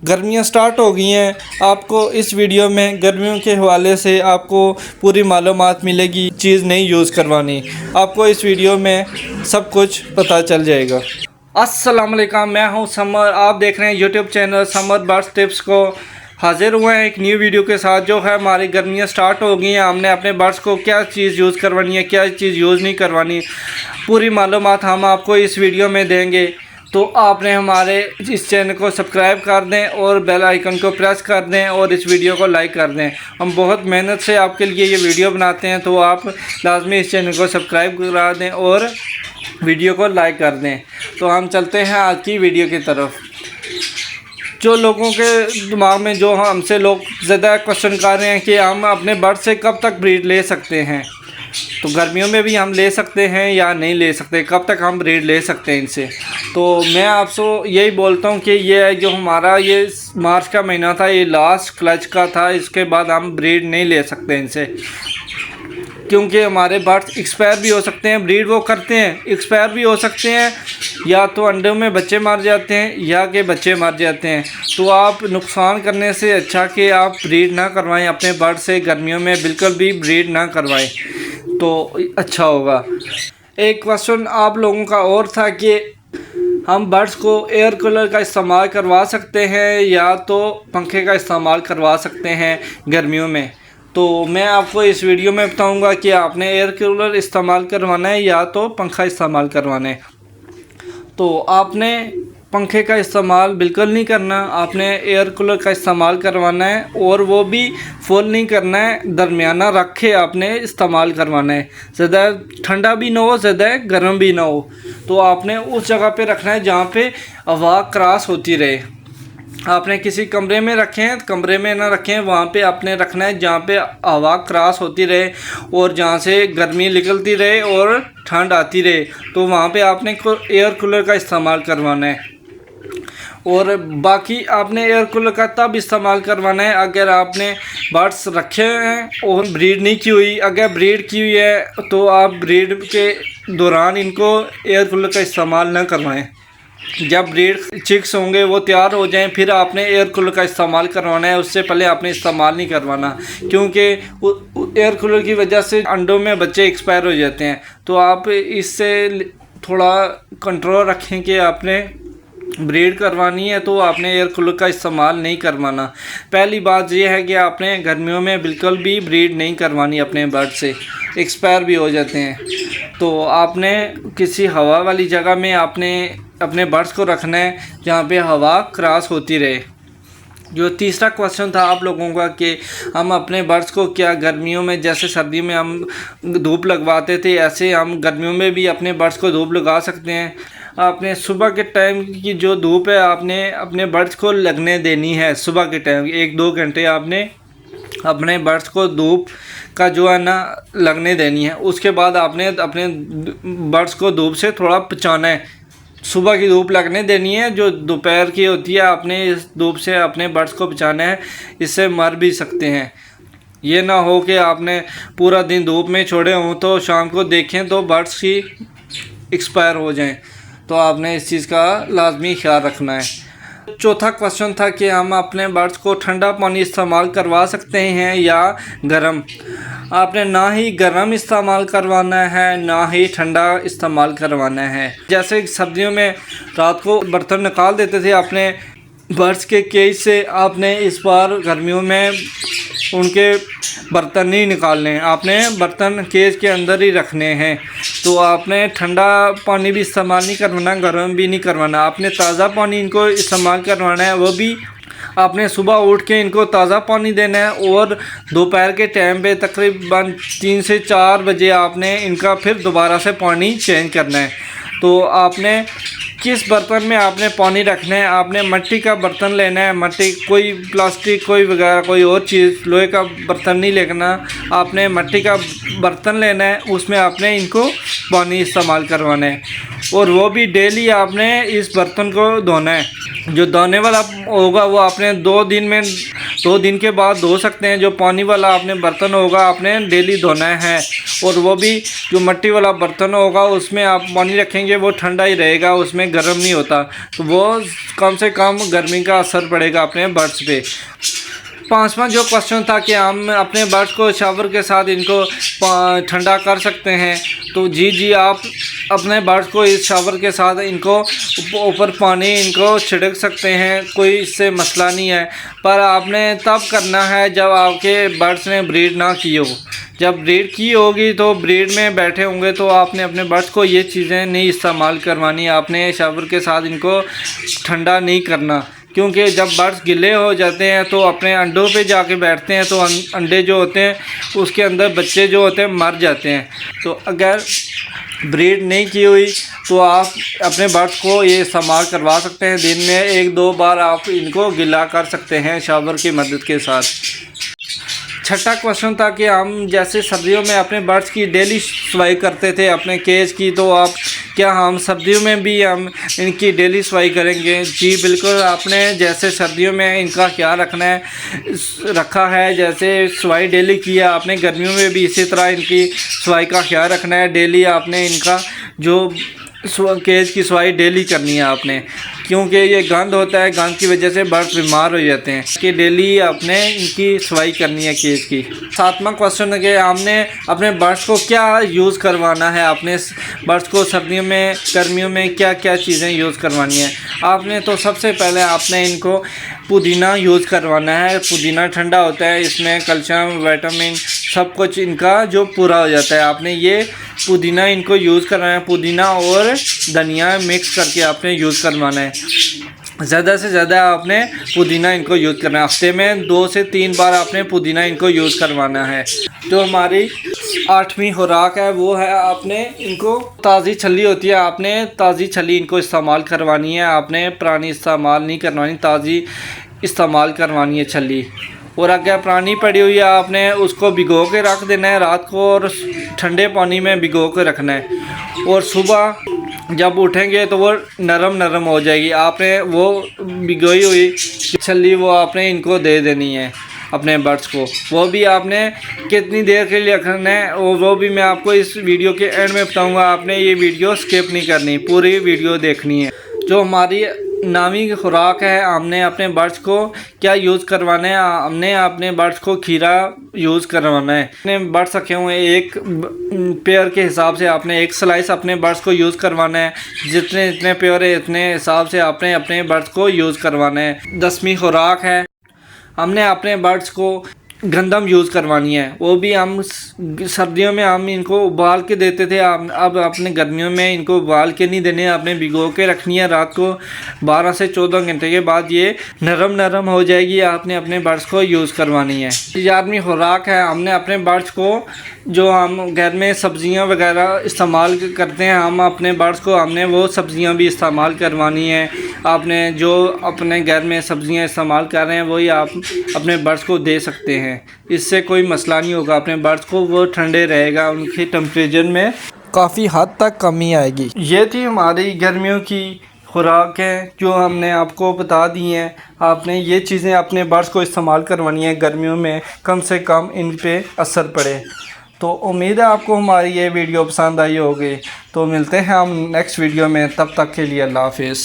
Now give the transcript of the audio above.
गर्मियाँ स्टार्ट हो गई हैं। आपको इस वीडियो में गर्मियों के हवाले से आपको पूरी मालूमात मिलेगी। चीज़ नहीं यूज़ करवानी, आपको इस वीडियो में सब कुछ पता चल जाएगा। अस्सलाम वालेकुम, मैं हूं समर। आप देख रहे हैं YouTube channel summer birds tips को। हाजिर हुए हैं एक न्यू वीडियो के साथ। जो है हमारी गर्मियाँ स्टार्ट हो गई हैं, हमने अपने बर्ड्स को क्या चीज़ यूज़ करवानी है, क्या चीज़ यूज़ नहीं करवानी, पूरी मालूमात हम आपको इस वीडियो में देंगे। तो आपने हमारे इस चैनल को सब्सक्राइब कर दें और बेल आइकन को प्रेस कर दें और इस वीडियो को लाइक कर दें। हम बहुत मेहनत से आपके लिए ये वीडियो बनाते हैं, तो आप लाजमी इस चैनल को सब्सक्राइब करा दें और वीडियो को लाइक कर दें। तो हम चलते हैं आज की वीडियो की तरफ। जो लोगों के दिमाग में जो हमसे लोग ज़्यादा क्वेश्चन कर रहे हैं कि हम अपने बर्ड से कब तक ब्रीड ले सकते हैं, तो गर्मियों में भी हम ले सकते हैं या नहीं ले सकते, कब तक हम ब्रीड ले सकते हैं इनसे। तो मैं आपसे यही बोलता हूँ कि ये जो हमारा ये मार्च का महीना था, ये लास्ट क्लच का था। इसके बाद हम ब्रीड नहीं ले सकते इनसे, क्योंकि हमारे बर्ड्स एक्सपायर भी हो सकते हैं। ब्रीड वो करते हैं, एक्सपायर भी हो सकते हैं, या तो अंडों में बच्चे मर जाते हैं या कि बच्चे मर जाते हैं। तो आप नुकसान करने से अच्छा कि आप ब्रीड ना करवाएं अपने बर्ड से। गर्मियों में बिल्कुल भी ब्रीड ना करवाएं तो अच्छा होगा। एक क्वेश्चन आप लोगों का और था कि हम बर्ड्स को एयर कूलर का इस्तेमाल करवा सकते हैं या तो पंखे का इस्तेमाल करवा सकते हैं गर्मियों में। तो मैं आपको इस वीडियो में बताऊंगा कि आपने एयर कूलर इस्तेमाल करवाना है या तो पंखा इस्तेमाल करवाना है। तो आपने पंखे का इस्तेमाल बिल्कुल नहीं करना, आपने एयर कूलर का इस्तेमाल करवाना है, और वो भी फुल नहीं करना है, दरमियाना रख के आपने इस्तेमाल करवाना है। ज़्यादा ठंडा भी ना हो, ज़्यादा गर्म भी ना हो। तो आपने उस जगह पे रखना है जहाँ पे हवा क्रॉस होती रहे। आपने किसी कमरे में रखें, कमरे में ना रखें, वहाँ पे आपने रखना है जहाँ पे हवा क्रॉस होती रहे और जहाँ से गर्मी निकलती रहे और ठंड आती रहे। तो वहाँ पे आपने एयर कूलर का इस्तेमाल करवाना है। और बाकी आपने एयर कूलर का तब इस्तेमाल करवाना है अगर आपने बर्ड्स रखे हैं और ब्रीड नहीं की हुई। अगर ब्रीड की हुई है तो आप ब्रीड के दौरान इनको एयर कूलर का इस्तेमाल ना करवाएं। जब ब्रीड चिक्स होंगे, वो तैयार हो जाएं, फिर आपने एयर कूलर का इस्तेमाल करवाना है। उससे पहले आपने इस्तेमाल नहीं करवाना, क्योंकि एयर कूलर की वजह से अंडों में बच्चे एक्सपायर हो जाते हैं। तो आप इससे थोड़ा कंट्रोल रखें कि आपने ब्रीड करवानी है तो आपने एयर कूलर का इस्तेमाल नहीं करवाना। पहली बात यह है कि आपने गर्मियों में बिल्कुल भी ब्रीड नहीं करवानी अपने बर्ड से, एक्सपायर भी हो जाते हैं। तो आपने किसी हवा वाली जगह में आपने अपने बर्ड्स को रखना है जहाँ पे हवा क्रॉस होती रहे। जो तीसरा क्वेश्चन था आप लोगों का कि हम अपने बर्ड्स को क्या गर्मियों में, जैसे सर्दियों में हम धूप लगवाते थे, ऐसे हम गर्मियों में भी अपने बर्ड्स को धूप लगा सकते हैं। आपने सुबह के टाइम की जो धूप है आपने अपने बर्ड्स को लगने देनी है। सुबह के टाइम 1-2 घंटे आपने अपने बर्ड्स को धूप का जो है ना लगने देनी है। उसके बाद आपने अपने बर्ड्स को धूप से थोड़ा बचाना है। सुबह की धूप लगने देनी है, जो दोपहर की होती है आपने इस धूप से अपने बर्ड्स को बचाना है, इससे मर भी सकते हैं। ये ना हो कि आपने पूरा दिन धूप में छोड़े हों तो शाम को देखें तो बर्ड्स ही एक्सपायर हो जाएं। तो आपने इस चीज़ का लाजमी ख्याल रखना है। चौथा क्वेश्चन था कि हम अपने बर्ड्स को ठंडा पानी इस्तेमाल करवा सकते हैं या गर्म। आपने ना ही गर्म इस्तेमाल करवाना है ना ही ठंडा इस्तेमाल करवाना है। जैसे सर्दियों में रात को बर्तन निकाल देते थे अपने बर्ड्स के केज से, आपने इस बार गर्मियों में उनके बर्तन नहीं निकालने हैं, आपने बर्तन केज के अंदर ही रखने हैं। तो आपने ठंडा पानी भी इस्तेमाल नहीं करवाना, गर्म भी नहीं करवाना। आपने ताज़ा पानी इनको इस्तेमाल करवाना है, वो भी आपने सुबह उठ के इनको ताज़ा पानी देना है, और दोपहर के टाइम पे तकरीबन 3 से 4 बजे आपने इनका फिर दोबारा से पानी चेंज करना है। तो आपने किस बर्तन में आपने पानी रखना है, आपने मिट्टी का बर्तन लेना है, मिट्टी, कोई प्लास्टिक कोई वगैरह कोई और चीज़, लोहे का बर्तन नहीं लेना। आपने मिट्टी का बर्तन लेना है, उसमें आपने इनको पानी इस्तेमाल करवाना है, और वो भी डेली आपने इस बर्तन को धोना है। जो धोने वाला होगा वो आपने 2 दिन के बाद धो सकते हैं। जो पानी वाला आपने बर्तन होगा आपने डेली धोना है, और वो भी जो मिट्टी वाला बर्तन होगा उसमें आप पानी रखेंगे वो ठंडा ही रहेगा, उसमें गर्म नहीं होता, तो वो कम से कम गर्मी का असर पड़ेगा अपने बर्ड्स पे। पांचवा जो क्वेश्चन था कि हम अपने बर्ड्स को शावर के साथ इनको ठंडा कर सकते हैं, तो जी आप अपने बर्ड्स को इस शावर के साथ इनको ऊपर पानी इनको छिड़क सकते हैं, कोई इससे मसला नहीं है। पर आपने तब करना है जब आपके बर्ड्स ने ब्रीड ना की हो। जब ब्रीड की होगी तो ब्रीड में बैठे होंगे तो आपने अपने बर्ड्स को ये चीज़ें नहीं इस्तेमाल करवानी, आपने शावर के साथ इनको ठंडा नहीं करना, क्योंकि जब बर्ड्स गिले हो जाते हैं तो अपने अंडों पे जाके बैठते हैं, तो अंडे जो होते हैं उसके अंदर बच्चे जो होते हैं मर जाते हैं। तो अगर ब्रीड नहीं की हुई तो आप अपने बर्ड्स को ये इस्तेमाल करवा सकते हैं, दिन में 1-2 बार आप इनको गिला कर सकते हैं शावर की मदद के साथ। छठा क्वेश्चन था कि हम जैसे सर्दियों में अपने बर्ड्स की डेली सफाई करते थे अपने केज की, तो आप क्या हम सर्दियों में भी हम इनकी डेली सफाई करेंगे? जी बिल्कुल, आपने जैसे सर्दियों में इनका ख्याल रखा है, जैसे सफाई डेली किया, आपने गर्मियों में भी इसी तरह इनकी सफाई का ख्याल रखना है। डेली आपने इनका जो केज की सफाई डेली करनी है आपने, क्योंकि ये गंद होता है, गंद की वजह से बर्ड्स बीमार हो जाते हैं, कि डेली आपने इनकी सफाई करनी है केज की। सातवां क्वेश्चन है कि हमने अपने बर्ड्स को क्या यूज़ करवाना है, आपने बर्ड्स को सर्दियों में गर्मियों में क्या क्या चीज़ें यूज़ करवानी है। आपने तो सबसे पहले आपने इनको पुदीना यूज़ करवाना है। पुदीना ठंडा होता है, इसमें कैल्शियम विटामिन सब कुछ इनका जो पूरा हो जाता है। आपने ये पुदीना इनको यूज़ करवाना है, पुदीना और धनिया मिक्स करके आपने यूज़ करवाना है। ज़्यादा से ज़्यादा आपने पुदीना इनको यूज़ करना है, हफ्ते में 2 से 3 बार आपने पुदीना इनको यूज़ करवाना है। जो हमारी 8वीं खुराक है वो है आपने इनको ताज़ी छली होती है, आपने ताज़ी छली इनको इस्तेमाल करवानी है, आपने पुरानी इस्तेमाल नहीं करवानी, ताज़ी इस्तेमाल करवानी है छली। और अगर पुरानी पड़ी हुई है आपने उसको भिगो के रख देना है रात को, और ठंडे पानी में भिगो के रखना है, और सुबह जब उठेंगे तो वो नरम हो जाएगी। आपने वो भिगोई हुई छली वो आपने इनको दे देनी है अपने बर्ड्स को। वो भी आपने कितनी देर के लिए रखना है और वो भी मैं आपको इस वीडियो के एंड में बताऊंगा। आपने ये वीडियो स्किप नहीं करनी, पूरी वीडियो देखनी है। जो हमारी 9वीं खुराक है, हमने अपने बर्ड्स को क्या यूज़ करवाना है, हमने अपने बर्ड्स को खीरा यूज़ करवाना है। अपने बर्ड्स रखे हुए हैं, एक पेयर के हिसाब से आपने एक स्लाइस अपने बर्ड्स को यूज़ करवाना है। जितने पेयर है उतने हिसाब से आपने अपने बर्ड्स को यूज़ करवाना है। 10वीं खुराक है, हमने अपने बर्ड्स को गंदम यूज़ करवानी है। वो भी हम सर्दियों में हम इनको उबाल के देते थे, अब अपने गर्मियों में इनको उबाल के नहीं देने, आपने भिगो के रखनी है। रात को 12 से 14 घंटे के बाद ये नरम हो जाएगी, आपने अपने बर्ड्स को यूज़ करवानी है। 11वीं खुराक है, हमने अपने बर्ड्स को जो हम घर में सब्ज़ियां वगैरह इस्तेमाल करते हैं, हम अपने बर्ड्स को हमने वो सब्ज़ियां भी इस्तेमाल करवानी है। आपने जो अपने घर में सब्ज़ियां इस्तेमाल कर रहे हैं वही आप अपने बर्ड्स को दे सकते हैं, इससे कोई मसला नहीं होगा। अपने बर्ड्स को वो ठंडे रहेगा, उनके टेम्परेचर में काफ़ी हद तक कमी आएगी। ये थी हमारी गर्मियों की खुराक है जो हमने आपको बता दी हैं। आपने ये चीज़ें अपने बर्ड्स को इस्तेमाल करवानी है गर्मियों में, कम से कम इन पे असर पड़े। तो उम्मीद है आपको हमारी ये वीडियो पसंद आई होगी। तो मिलते हैं हम नेक्स्ट वीडियो में, तब तक के लिए अल्लाह हाफिज़।